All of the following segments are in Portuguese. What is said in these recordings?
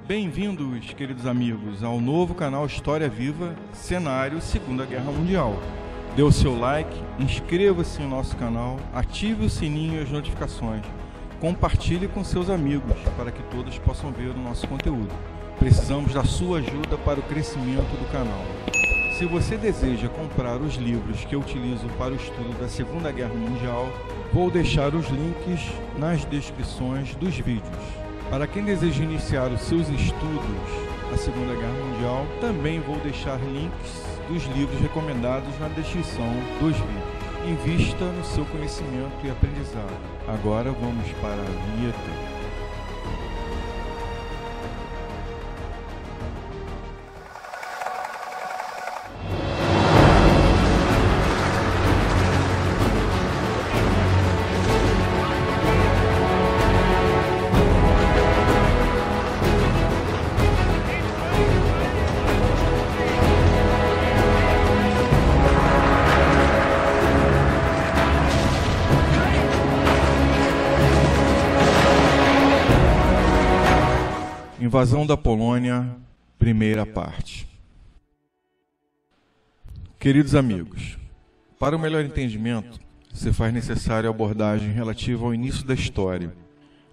Bem-vindos, queridos amigos, ao novo canal História Viva, cenário Segunda Guerra Mundial. Dê o seu like, inscreva-se no nosso canal, ative o sininho e as notificações. Compartilhe com seus amigos para que todos possam ver o nosso conteúdo. Precisamos da sua ajuda para o crescimento do canal. Se você deseja comprar os livros que eu utilizo para o estudo da Segunda Guerra Mundial, vou deixar os links nas descrições dos vídeos. Para quem deseja iniciar os seus estudos da Segunda Guerra Mundial, também vou deixar links dos livros recomendados na descrição dos vídeos. Invista no seu conhecimento e aprendizado. Agora vamos para a vinheta. Invasão da Polônia, primeira parte. Queridos amigos, para o melhor entendimento, se faz necessária a abordagem relativa ao início da história,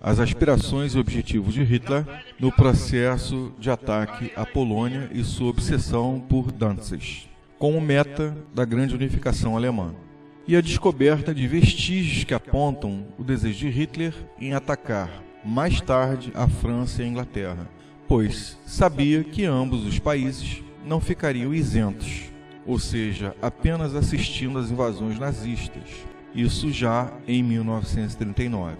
as aspirações e objetivos de Hitler no processo de ataque à Polônia e sua obsessão por Danzig, como meta da grande unificação alemã, e a descoberta de vestígios que apontam o desejo de Hitler em atacar mais tarde a França e a Inglaterra, pois sabia que ambos os países não ficariam isentos, ou seja, apenas assistindo às invasões nazistas, isso já em 1939.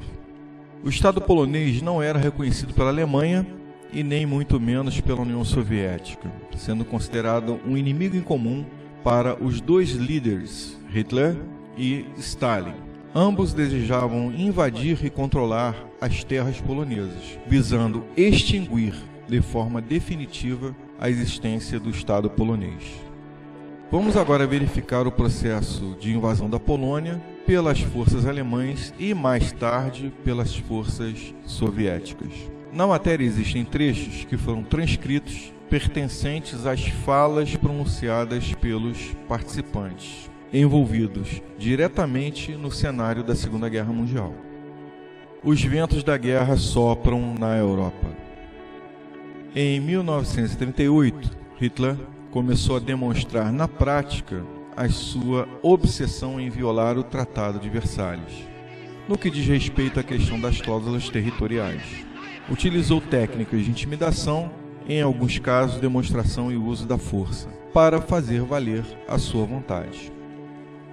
O Estado polonês não era reconhecido pela Alemanha e nem muito menos pela União Soviética, sendo considerado um inimigo em comum para os dois líderes, Hitler e Stalin. Ambos desejavam invadir e controlar as terras polonesas, visando extinguir de forma definitiva a existência do Estado polonês. Vamos agora verificar o processo de invasão da Polônia pelas forças alemãs e mais tarde pelas forças soviéticas. Na matéria existem trechos que foram transcritos pertencentes às falas pronunciadas pelos participantes, envolvidos diretamente no cenário da Segunda Guerra Mundial. Os ventos da guerra sopram na Europa. Em 1938, Hitler começou a demonstrar na prática a sua obsessão em violar o Tratado de Versalhes, no que diz respeito à questão das cláusulas territoriais. Utilizou técnicas de intimidação, em alguns casos demonstração e uso da força, para fazer valer a sua vontade.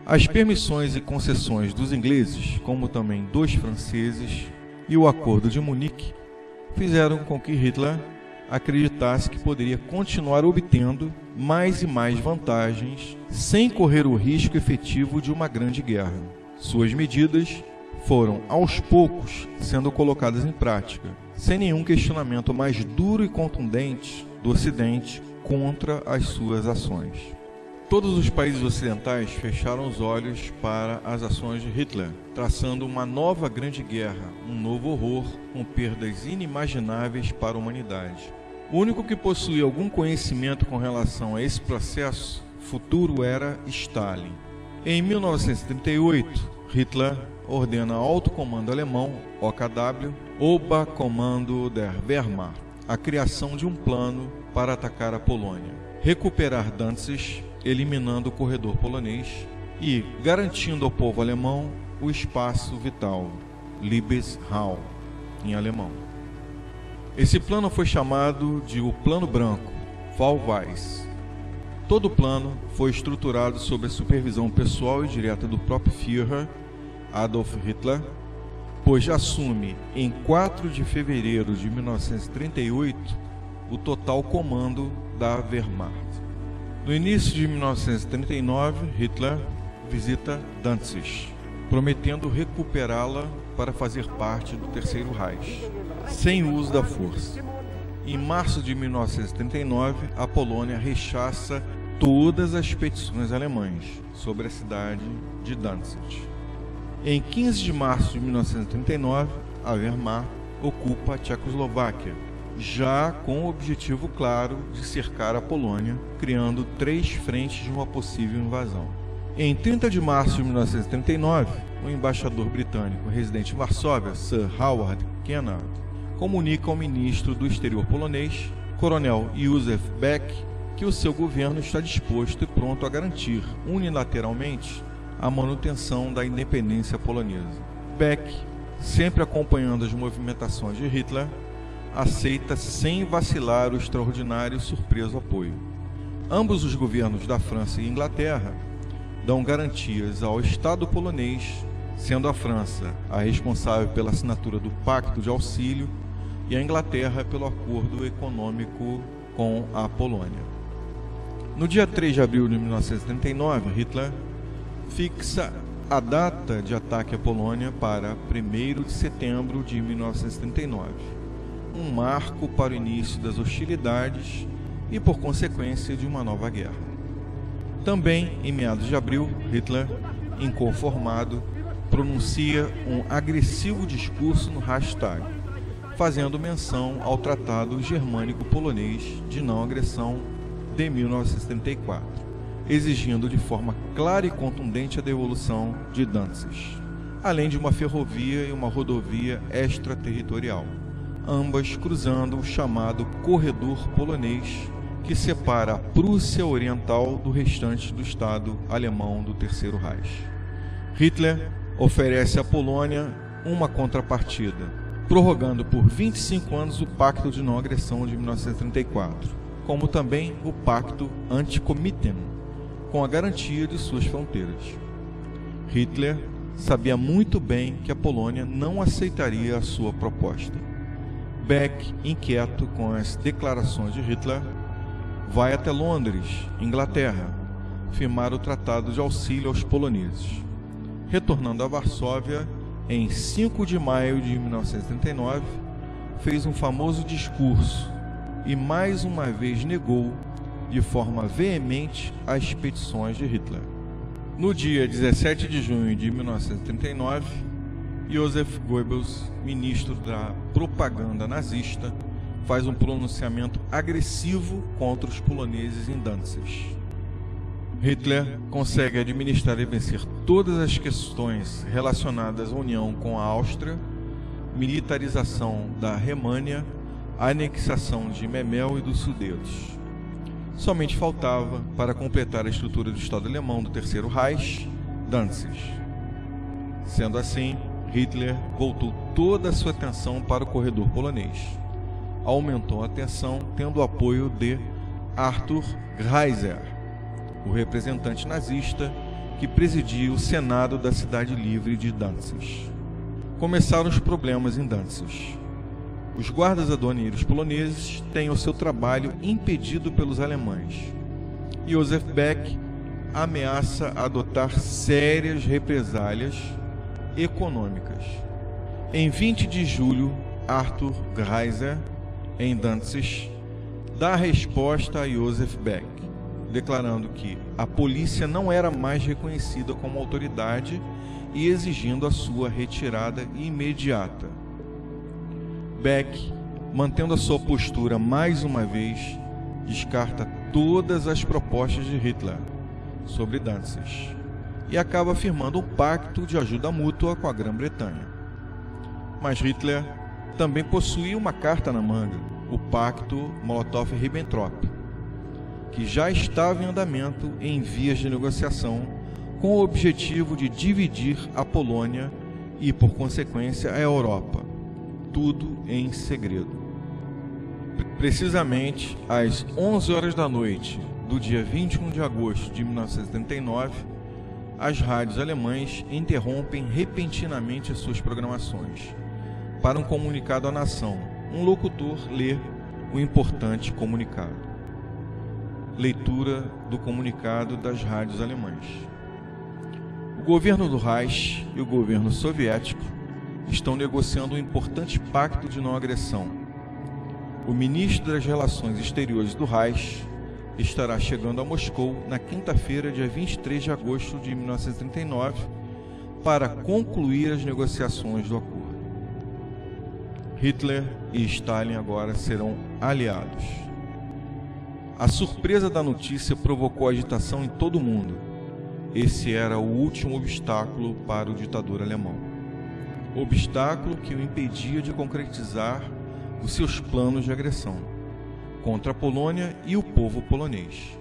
As permissões e concessões dos ingleses, como também dos franceses, e o Acordo de Munique, fizeram com que Hitler acreditasse que poderia continuar obtendo mais e mais vantagens sem correr o risco efetivo de uma grande guerra. Suas medidas foram, aos poucos, sendo colocadas em prática, sem nenhum questionamento mais duro e contundente do Ocidente contra as suas ações. Todos os países ocidentais fecharam os olhos para as ações de Hitler, traçando uma nova grande guerra, um novo horror, com perdas inimagináveis para a humanidade. O único que possuía algum conhecimento com relação a esse processo futuro era Stalin. Em 1938, Hitler ordena ao Alto Comando Alemão, OKW, Oberkommando der Wehrmacht, a criação de um plano para atacar a Polônia, recuperar Danzig, eliminando o corredor polonês e garantindo ao povo alemão o espaço vital, Lebensraum, em alemão. Esse plano foi chamado de o Plano Branco, Wahl-Weiß. Todo o plano foi estruturado sob a supervisão pessoal e direta do próprio Führer, Adolf Hitler, pois assume em 4 de fevereiro de 1938 o total comando da Wehrmacht. No início de 1939, Hitler visita Danzig, prometendo recuperá-la para fazer parte do Terceiro Reich, sem o uso da força. Em março de 1939, a Polônia rechaça todas as petições alemãs sobre a cidade de Danzig. Em 15 de março de 1939, a Wehrmacht ocupa a Tchecoslováquia, já com o objetivo claro de cercar a Polônia, criando 3 frentes de uma possível invasão. Em 30 de março de 1939, o embaixador britânico residente em Varsóvia, Sir Howard Kennard, comunica ao ministro do exterior polonês, coronel Józef Beck, que o seu governo está disposto e pronto a garantir, unilateralmente, a manutenção da independência polonesa. Beck, sempre acompanhando as movimentações de Hitler, aceita sem vacilar o extraordinário e surpreso apoio. Ambos os governos da França e Inglaterra dão garantias ao Estado polonês, sendo a França a responsável pela assinatura do Pacto de Auxílio e a Inglaterra pelo acordo econômico com a Polônia. No dia 3 de abril de 1939, Hitler fixa a data de ataque à Polônia para 1º de setembro de 1939, um marco para o início das hostilidades e, por consequência, de uma nova guerra. Também, em meados de abril, Hitler, inconformado, pronuncia um agressivo discurso no Reichstag, fazendo menção ao Tratado Germânico-Polonês de Não Agressão de 1934, exigindo de forma clara e contundente a devolução de Danzig, além de uma ferrovia e uma rodovia extraterritorial, ambas cruzando o chamado Corredor Polonês, que separa a Prússia Oriental do restante do Estado alemão do Terceiro Reich. Hitler oferece à Polônia uma contrapartida, prorrogando por 25 anos o Pacto de Não Agressão de 1934, como também o Pacto Antikomintern, com a garantia de suas fronteiras. Hitler sabia muito bem que a Polônia não aceitaria a sua proposta. Beck, inquieto com as declarações de Hitler, vai até Londres, Inglaterra, firmar o Tratado de Auxílio aos poloneses. Retornando a Varsóvia, em 5 de maio de 1939, fez um famoso discurso e mais uma vez negou de forma veemente as petições de Hitler. No dia 17 de junho de 1939, Joseph Goebbels, ministro da propaganda nazista, faz um pronunciamento agressivo contra os poloneses em Danzig. Hitler consegue administrar e vencer todas as questões relacionadas à união com a Áustria, militarização da Remânia, anexação de Memel e dos Sudetos. Somente faltava, para completar a estrutura do Estado alemão do Terceiro Reich, Danzig. Sendo assim, Hitler voltou toda a sua atenção para o corredor polonês. Aumentou a tensão, tendo o apoio de Arthur Greiser, o representante nazista que presidia o Senado da cidade livre de Danzig. Começaram os problemas em Danzig. Os guardas aduaneiros poloneses têm o seu trabalho impedido pelos alemães. Joseph Beck ameaça adotar sérias represálias econômicas. Em 20 de julho, Arthur Greiser, em Danzig, dá resposta a Joseph Beck, declarando que a polícia não era mais reconhecida como autoridade e exigindo a sua retirada imediata. Beck, mantendo a sua postura mais uma vez, descarta todas as propostas de Hitler sobre Danzig e acaba firmando um pacto de ajuda mútua com a Grã-Bretanha. Mas Hitler também possuía uma carta na manga, o Pacto Molotov-Ribbentrop, que já estava em andamento em vias de negociação com o objetivo de dividir a Polônia e, por consequência, a Europa, tudo em segredo. Precisamente às 11 horas da noite do dia 21 de agosto de 1939, as rádios alemãs interrompem repentinamente as suas programações. Para um comunicado à nação, um locutor lê o importante comunicado. Leitura do comunicado das rádios alemãs. O governo do Reich e o governo soviético estão negociando um importante pacto de não agressão. O ministro das Relações Exteriores do Reich estará chegando a Moscou na quinta-feira, dia 23 de agosto de 1939, para concluir as negociações do acordo. Hitler e Stalin agora serão aliados. A surpresa da notícia provocou agitação em todo o mundo. Esse era o último obstáculo para o ditador alemão. Obstáculo que o impedia de concretizar os seus planos de agressão contra a Polônia e o povo polonês.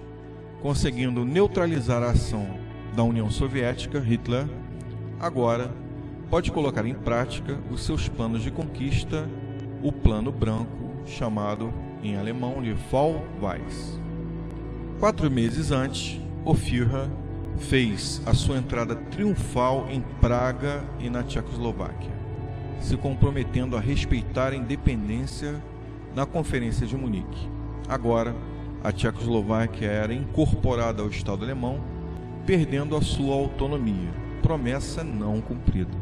Conseguindo neutralizar a ação da União Soviética, Hitler agora pode colocar em prática os seus planos de conquista, o Plano Branco, chamado em alemão de Fallweiß. 4 meses antes, o Führer fez a sua entrada triunfal em Praga e na Tchecoslováquia, se comprometendo a respeitar a independência na Conferência de Munique. Agora, a Tchecoslováquia era incorporada ao Estado alemão, perdendo a sua autonomia, promessa não cumprida.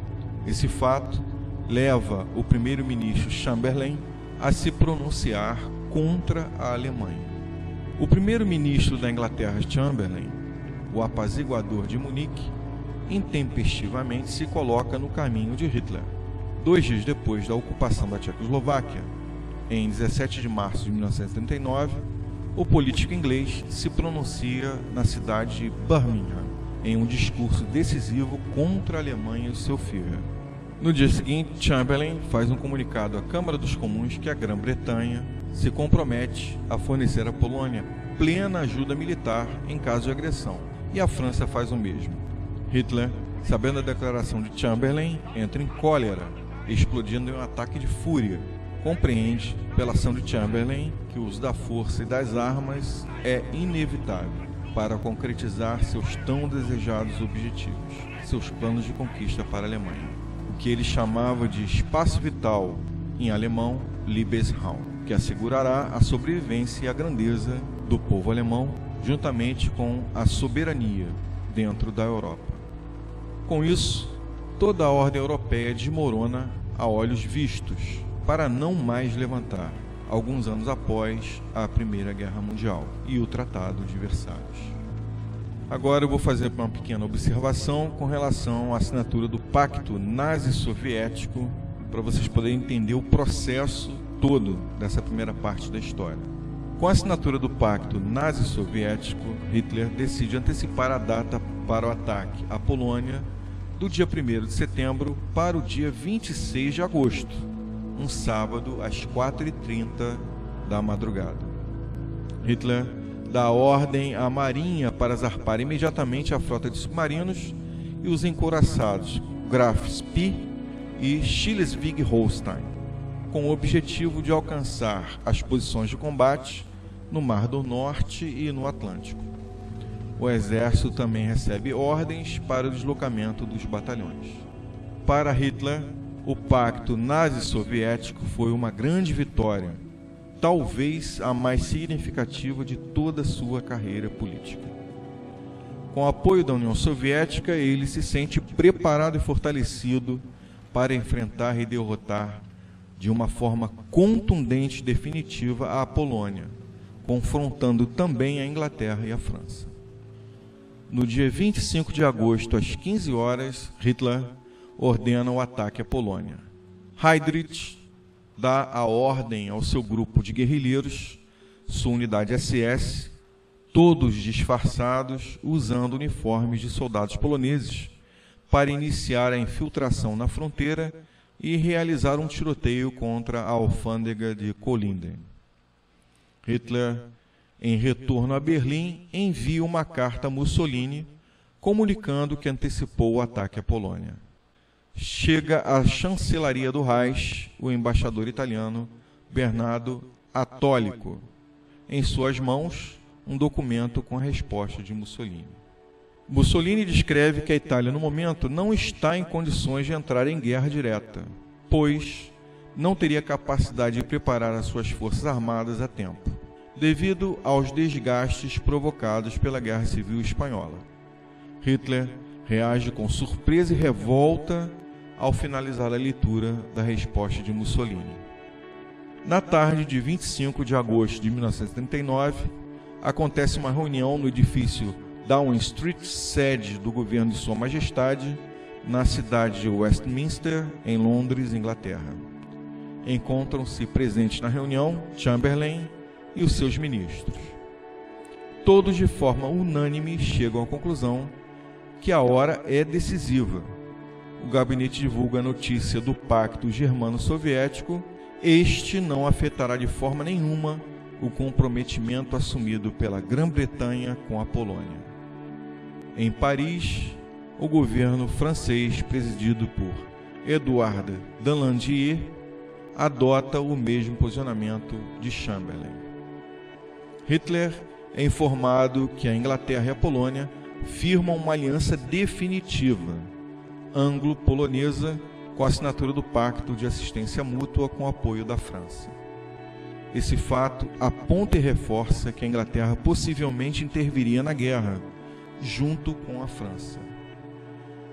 Esse fato leva o primeiro-ministro Chamberlain a se pronunciar contra a Alemanha. O primeiro-ministro da Inglaterra, Chamberlain, o apaziguador de Munique, intempestivamente se coloca no caminho de Hitler. 2 dias depois da ocupação da Tchecoslováquia, em 17 de março de 1939, o político inglês se pronuncia na cidade de Birmingham, em um discurso decisivo contra a Alemanha e seu Führer. No dia seguinte, Chamberlain faz um comunicado à Câmara dos Comuns que a Grã-Bretanha se compromete a fornecer à Polônia plena ajuda militar em caso de agressão, e a França faz o mesmo. Hitler, sabendo a declaração de Chamberlain, entra em cólera, explodindo em um ataque de fúria. Compreende, pela ação de Chamberlain, que o uso da força e das armas é inevitável para concretizar seus tão desejados objetivos, seus planos de conquista para a Alemanha, o que ele chamava de espaço vital, em alemão, Lebensraum, que assegurará a sobrevivência e a grandeza do povo alemão, juntamente com a soberania dentro da Europa. Com isso, toda a ordem europeia desmorona a olhos vistos, para não mais levantar, alguns anos após a Primeira Guerra Mundial e o Tratado de Versalhes. Agora eu vou fazer uma pequena observação com relação à assinatura do Pacto Nazi-Soviético, para vocês poderem entender o processo todo dessa primeira parte da história. Com a assinatura do Pacto Nazi-Soviético, Hitler decide antecipar a data para o ataque à Polônia do dia 1º de setembro para o dia 26 de agosto, um sábado às 4h30 da madrugada. Hitler dá ordem à Marinha para zarpar imediatamente a frota de submarinos e os encouraçados Graf Spee e Schleswig-Holstein, com o objetivo de alcançar as posições de combate no Mar do Norte e no Atlântico. O exército também recebe ordens para o deslocamento dos batalhões. Para Hitler, o pacto nazi-soviético foi uma grande vitória, talvez a mais significativa de toda a sua carreira política. Com o apoio da União Soviética, ele se sente preparado e fortalecido para enfrentar e derrotar de uma forma contundente e definitiva a Polônia, confrontando também a Inglaterra e a França. No dia 25 de agosto, às 15 horas, Hitler ordena o ataque à Polônia. Heydrich dá a ordem ao seu grupo de guerrilheiros, sua unidade SS, todos disfarçados, usando uniformes de soldados poloneses, para iniciar a infiltração na fronteira e realizar um tiroteio contra a alfândega de Kollinden. Hitler, em retorno a Berlim, envia uma carta a Mussolini, comunicando que antecipou o ataque à Polônia. Chega à chancelaria do Reich o embaixador italiano Bernardo Attólico. Em suas mãos, um documento com a resposta de Mussolini. Mussolini descreve que a Itália, no momento, não está em condições de entrar em guerra direta, pois não teria capacidade de preparar as suas forças armadas a tempo, devido aos desgastes provocados pela Guerra Civil Espanhola. Hitler reage com surpresa e revolta ao finalizar a leitura da resposta de Mussolini. Na tarde de 25 de agosto de 1939, acontece uma reunião no edifício Downing Street, sede do governo de Sua Majestade, na cidade de Westminster, em Londres, Inglaterra. encontram-se presentes na reunião Chamberlain e os seus ministros. Todos, de forma unânime, chegam à conclusão que a hora é decisiva. O gabinete divulga a notícia do Pacto Germano-Soviético. Este não afetará de forma nenhuma o comprometimento assumido pela Grã-Bretanha com a Polônia. Em Paris, o governo francês, presidido por Edouard Daladier, adota o mesmo posicionamento de Chamberlain. Hitler é informado que a Inglaterra e a Polônia firmam uma aliança definitiva anglo-polonesa com a assinatura do Pacto de Assistência Mútua com o apoio da França. Esse fato aponta e reforça que a Inglaterra possivelmente interviria na guerra, junto com a França.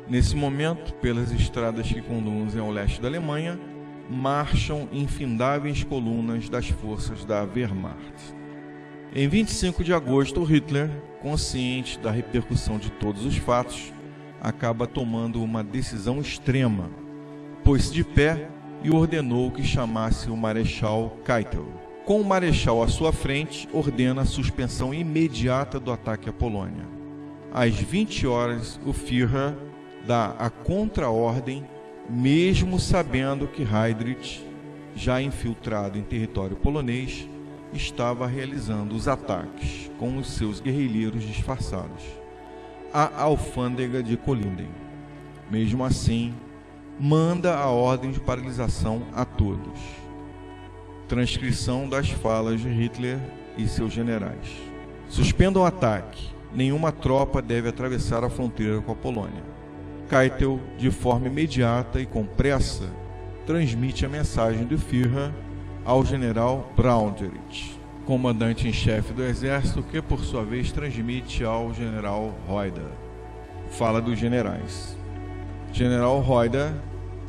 Nesse momento, pelas estradas que conduzem ao leste da Alemanha, marcham infindáveis colunas das forças da Wehrmacht. Em 25 de agosto, Hitler, consciente da repercussão de todos os fatos, acaba tomando uma decisão extrema. Pôs-se de pé e ordenou que chamasse o Marechal Keitel. Com o Marechal à sua frente, ordena a suspensão imediata do ataque à Polônia. Às 20 horas, o Führer dá a contra-ordem, mesmo sabendo que Heydrich, já infiltrado em território polonês, estava realizando os ataques com os seus guerrilheiros disfarçados à alfândega de Kolindem. Mesmo assim, manda a ordem de paralisação a todos. Transcrição das falas de Hitler e seus generais. Suspendam o ataque. Nenhuma tropa deve atravessar a fronteira com a Polônia. Keitel, de forma imediata e com pressa, transmite a mensagem do Führer ao general Brauderich, comandante-em-chefe do exército, que por sua vez transmite ao general Reuter. Fala dos generais. General Reuter,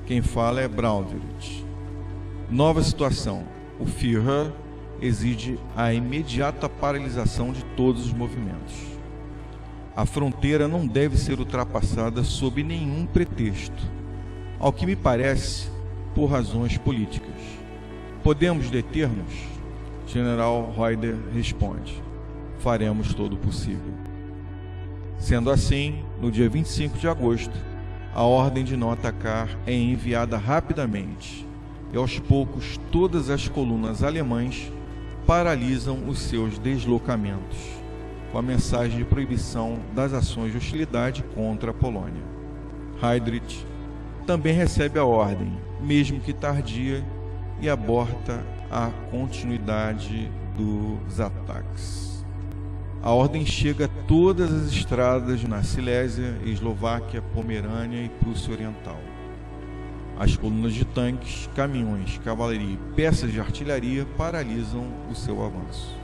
quem fala é Brauderich. Nova situação. O Führer exige a imediata paralisação de todos os movimentos. A fronteira não deve ser ultrapassada sob nenhum pretexto, ao que me parece, por razões políticas. Podemos deter-nos? General Reuter responde: faremos todo o possível. Sendo assim, no dia 25 de agosto, a ordem de não atacar é enviada rapidamente, e aos poucos todas as colunas alemãs paralisam os seus deslocamentos, com a mensagem de proibição das ações de hostilidade contra a Polônia. Heydrich também recebe a ordem, mesmo que tardia, e aborta a continuidade dos ataques. A ordem chega a todas as estradas na Silésia, Eslováquia, Pomerânia e Prússia Oriental. As colunas de tanques, caminhões, cavalaria e peças de artilharia paralisam o seu avanço.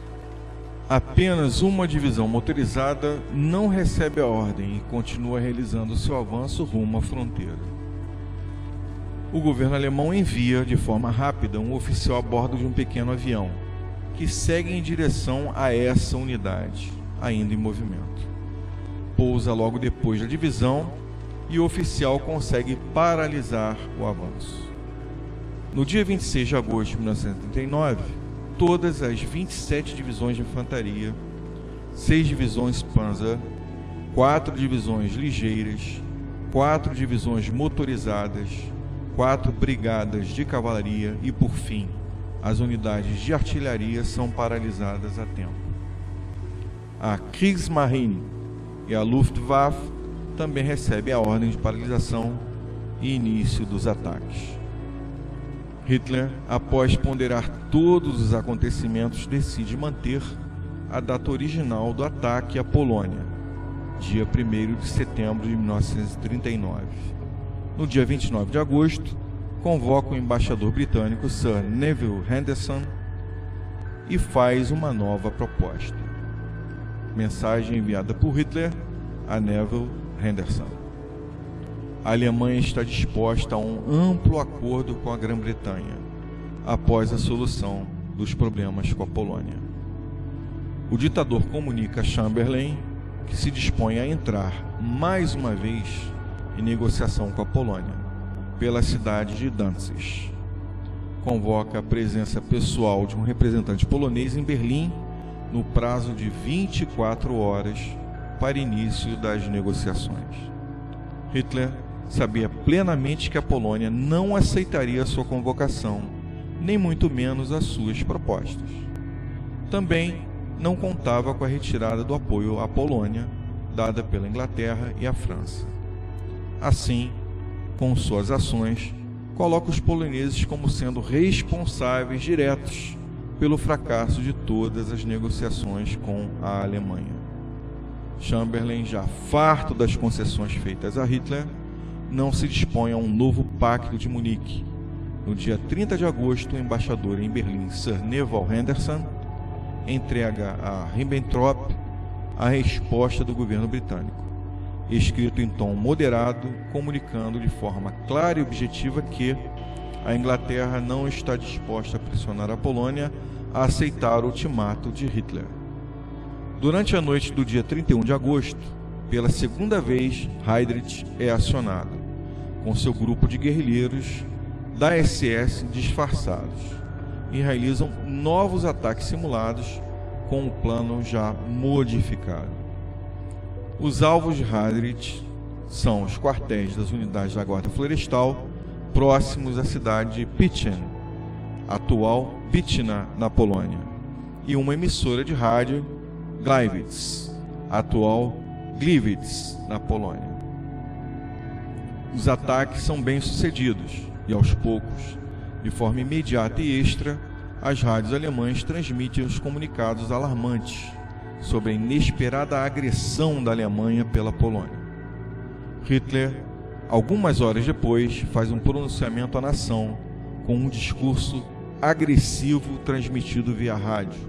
Apenas uma divisão motorizada não recebe a ordem e continua realizando seu avanço rumo à fronteira. O governo alemão envia de forma rápida um oficial a bordo de um pequeno avião, que segue em direção a essa unidade, ainda em movimento. Pousa logo depois da divisão e o oficial consegue paralisar o avanço. No dia 26 de agosto de 1939, todas as 27 divisões de infantaria, 6 divisões Panzer, 4 divisões ligeiras, 4 divisões motorizadas, 4 brigadas de cavalaria e, por fim, as unidades de artilharia são paralisadas a tempo. A Kriegsmarine e a Luftwaffe também recebem a ordem de paralisação e início dos ataques. Hitler, após ponderar todos os acontecimentos, decide manter a data original do ataque à Polônia, dia 1º de setembro de 1939. No dia 29 de agosto, convoca o embaixador britânico Sir Neville Henderson e faz uma nova proposta. Mensagem enviada por Hitler a Neville Henderson. A Alemanha está disposta a um amplo acordo com a Grã-Bretanha após a solução dos problemas com a Polônia. O ditador comunica a Chamberlain que se dispõe a entrar mais uma vez em negociação com a Polônia pela cidade de Danzig. convoca a presença pessoal de um representante polonês em Berlim no prazo de 24 horas para início das negociações. Hitler sabia plenamente que a Polônia não aceitaria sua convocação, nem muito menos as suas propostas. Também não contava com a retirada do apoio à Polônia, dada pela Inglaterra e a França. Assim, com suas ações, coloca os poloneses como sendo responsáveis diretos pelo fracasso de todas as negociações com a Alemanha. Chamberlain, já farto das concessões feitas a Hitler, não se dispõe a um novo Pacto de Munique. No dia 30 de agosto, o embaixador em Berlim, Sir Neville Henderson, entrega a Ribbentrop a resposta do governo britânico, escrito em tom moderado, comunicando de forma clara e objetiva que a Inglaterra não está disposta a pressionar a Polônia a aceitar o ultimato de Hitler. Durante a noite do dia 31 de agosto, pela segunda vez, Heydrich é acionado, com seu grupo de guerrilheiros da SS disfarçados, e realizam novos ataques simulados com o plano já modificado. Os alvos de Heydrich são os quartéis das unidades da Guarda Florestal próximos à cidade de Pilchen, atual Bitna, na Polônia, e uma emissora de rádio, Gliwice, atual Gliwice, na Polônia. Os ataques são bem sucedidos e, aos poucos, de forma imediata e extra, as rádios alemãs transmitem os comunicados alarmantes sobre a inesperada agressão da Alemanha pela Polônia. Hitler, algumas horas depois, faz um pronunciamento à nação com um discurso agressivo transmitido via rádio,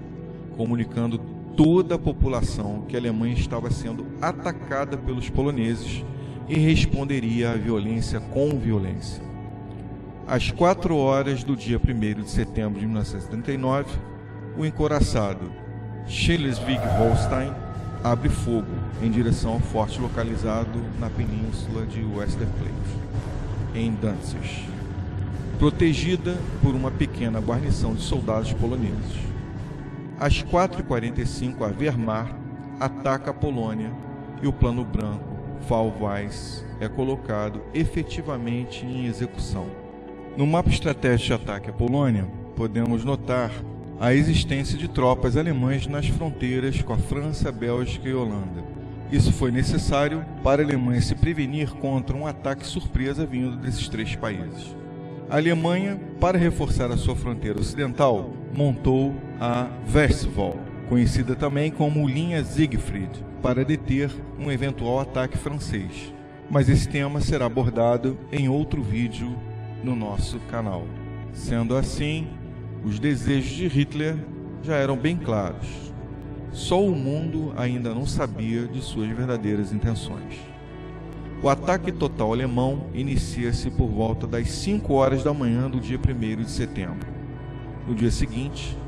comunicando toda a população que a Alemanha estava sendo atacada pelos poloneses e responderia à violência com violência. Às 4 horas do dia 1º de setembro de 1939, o encouraçado Schleswig-Holstein abre fogo em direção ao forte localizado na península de Westerplatte, em Danzig, protegida por uma pequena guarnição de soldados poloneses. Às 4h45, a Wehrmacht ataca a Polônia e o Plano Branco, Fall-Weiss, é colocado efetivamente em execução. No mapa estratégico de ataque à Polônia, podemos notar a existência de tropas alemãs nas fronteiras com a França, Bélgica e Holanda. Isso foi necessário para a Alemanha se prevenir contra um ataque surpresa vindo desses 3 países. A Alemanha, para reforçar a sua fronteira ocidental, montou a Westwall, conhecida também como Linha Siegfried, para deter um eventual ataque francês. Mas esse tema será abordado em outro vídeo no nosso canal. Sendo assim, os desejos de Hitler já eram bem claros. Só o mundo ainda não sabia de suas verdadeiras intenções. O ataque total alemão inicia-se por volta das 5 horas da manhã do dia 1º de setembro. No dia seguinte,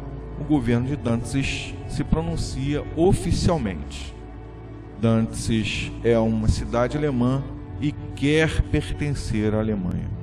o governo de Danzig se pronuncia oficialmente. Danzig é uma cidade alemã e quer pertencer à Alemanha.